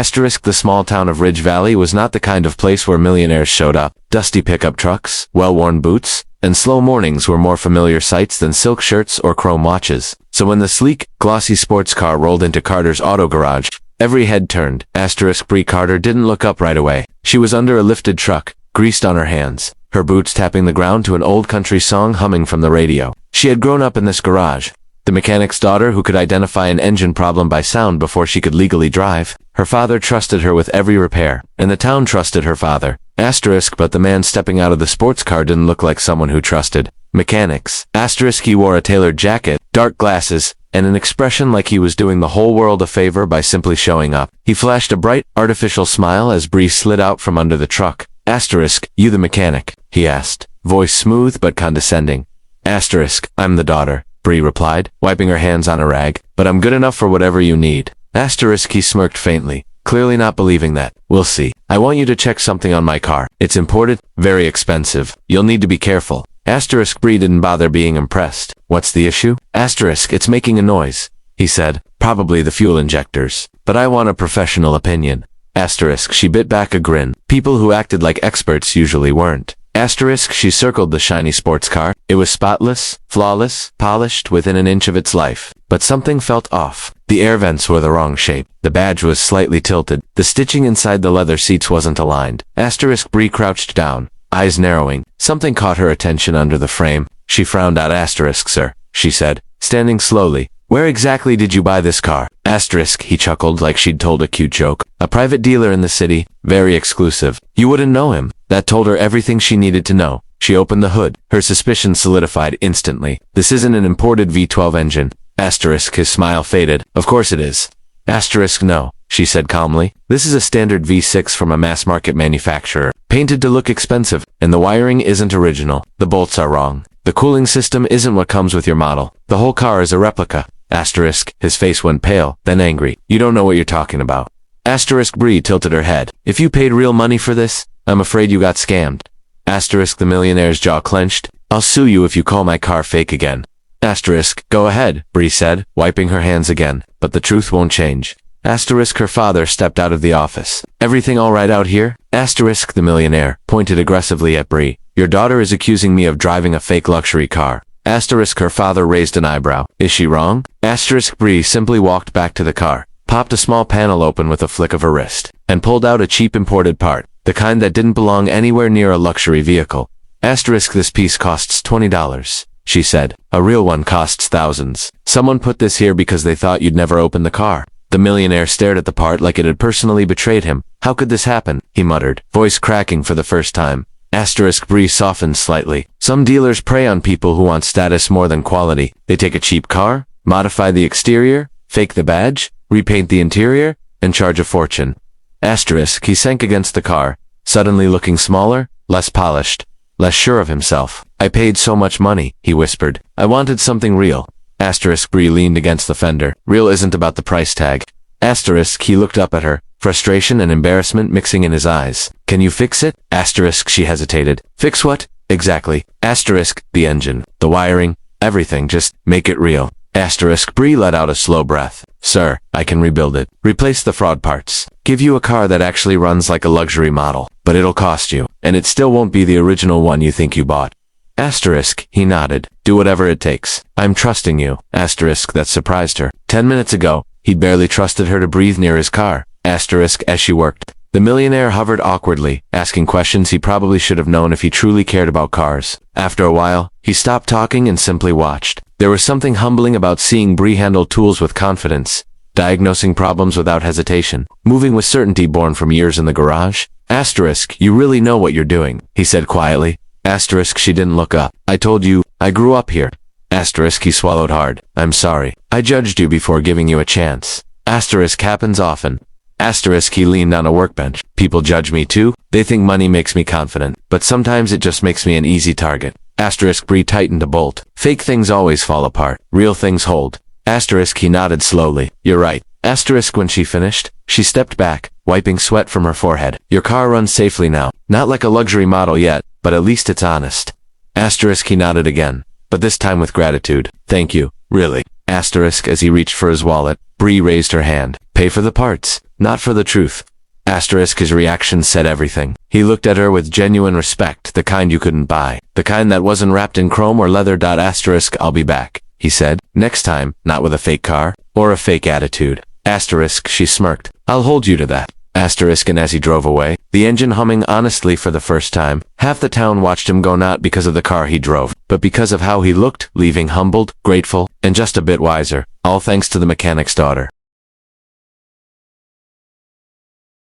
Asterisk the small town of Ridge Valley was not the kind of place where millionaires showed up. Dusty pickup trucks, well-worn boots, and slow mornings were more familiar sights than silk shirts or chrome watches. So when the sleek, glossy sports car rolled into Carter's auto garage, every head turned. Asterisk Bree Carter didn't look up right away. She was under a lifted truck, greased on her hands, her boots tapping the ground to an old country song humming from the radio. She had grown up in this garage, the mechanic's daughter who could identify an engine problem by sound before she could legally drive. Her father trusted her with every repair, and the town trusted her father. Asterisk but the man stepping out of the sports car didn't look like someone who trusted mechanics. Asterisk he wore a tailored jacket, dark glasses, and an expression like he was doing the whole world a favor by simply showing up. He flashed a bright, artificial smile as Bree slid out from under the truck. Asterisk, you the mechanic? He asked, voice smooth but condescending. Asterisk, I'm the daughter, Bree replied, wiping her hands on a rag, but I'm good enough for whatever you need. Asterisk he smirked faintly, clearly not believing that. We'll see. I want you to check something on my car. It's imported, very expensive. You'll need to be careful. Asterisk Bree didn't bother being impressed. What's the issue? Asterisk, it's making a noise, he said. Probably the fuel injectors. But I want a professional opinion. Asterisk she bit back a grin. People who acted like experts usually weren't. Asterisk she circled the shiny sports car. It was spotless, flawless, polished within an inch of its life. But something felt off. The air vents were the wrong shape. The badge was slightly tilted. The stitching inside the leather seats wasn't aligned. Asterisk Bree crouched down, eyes narrowing. Something caught her attention under the frame. She frowned at Asterisk. Sir, she said, standing slowly. Where exactly did you buy this car? Asterisk he chuckled like she'd told a cute joke. A private dealer in the city, very exclusive. You wouldn't know him. That told her everything she needed to know. She opened the hood. Her suspicions solidified instantly. This isn't an imported V12 engine. Asterisk his smile faded. Of course it is. Asterisk no, she said calmly. This is a standard V6 from a mass-market manufacturer, painted to look expensive, and the wiring isn't original. The bolts are wrong. The cooling system isn't what comes with your model. The whole car is a replica. Asterisk, his face went pale, then angry. You don't know what you're talking about. Asterisk Bree tilted her head. If you paid real money for this, I'm afraid you got scammed. Asterisk the millionaire's jaw clenched. I'll sue you if you call my car fake again. Asterisk, go ahead, Bree said, wiping her hands again, but the truth won't change. Asterisk her father stepped out of the office. Everything all right out here? Asterisk the millionaire pointed aggressively at Bree. Your daughter is accusing me of driving a fake luxury car. Asterisk her father raised an eyebrow. Is she wrong? Asterisk Bree simply walked back to the car, popped a small panel open with a flick of her wrist, and pulled out a cheap imported part, the kind that didn't belong anywhere near a luxury vehicle. Asterisk this piece costs $20, she said. A real one costs thousands. Someone put this here because they thought you'd never open the car. The millionaire stared at the part like it had personally betrayed him. How could this happen? He muttered, voice cracking for the first time. Asterisk Bree softened slightly. Some dealers prey on people who want status more than quality. They take a cheap car, modify the exterior, fake the badge, repaint the interior, and charge a fortune. Asterisk he sank against the car, suddenly looking smaller, less polished, less sure of himself. I paid so much money, he whispered. I wanted something real. Asterisk Bree leaned against the fender. Real isn't about the price tag. Asterisk he looked up at her, frustration and embarrassment mixing in his eyes. Can you fix it? Asterisk she hesitated. Fix what? Exactly. Asterisk, the engine, the wiring, everything, just make it real. Asterisk Bree let out a slow breath. Sir, I can rebuild it. Replace the fraud parts. Give you a car that actually runs like a luxury model. But it'll cost you, and it still won't be the original one you think you bought. Asterisk, he nodded. Do whatever it takes. I'm trusting you. Asterisk that surprised her. 10 minutes ago, he'd barely trusted her to breathe near his car. Asterisk as she worked. The millionaire hovered awkwardly, asking questions he probably should have known if he truly cared about cars. After a while, he stopped talking and simply watched. There was something humbling about seeing Bree handle tools with confidence, diagnosing problems without hesitation, moving with certainty born from years in the garage. Asterisk, you really know what you're doing, he said quietly. Asterisk she didn't look up. I told you, I grew up here. Asterisk he swallowed hard. I'm sorry. I judged you before giving you a chance. Asterisk happens often. Asterisk he leaned on a workbench. People judge me too. They think money makes me confident, but sometimes it just makes me an easy target. Asterisk Bree tightened a bolt. Fake things always fall apart. Real things hold. Asterisk he nodded slowly. You're right. Asterisk when she finished, she stepped back, wiping sweat from her forehead. Your car runs safely now. Not like a luxury model yet, but at least it's honest. Asterisk he nodded again, but this time with gratitude. Thank you, really. Asterisk as he reached for his wallet. Bree raised her hand. Pay for the parts. Not for the truth. Asterisk, his reaction said everything. He looked at her with genuine respect, the kind you couldn't buy. The kind that wasn't wrapped in chrome or leather. Asterisk, I'll be back, he said. Next time, not with a fake car, or a fake attitude. Asterisk, she smirked. I'll hold you to that. Asterisk, and as he drove away, the engine humming honestly for the first time, half the town watched him go, not because of the car he drove, but because of how he looked, leaving humbled, grateful, and just a bit wiser, all thanks to the mechanic's daughter.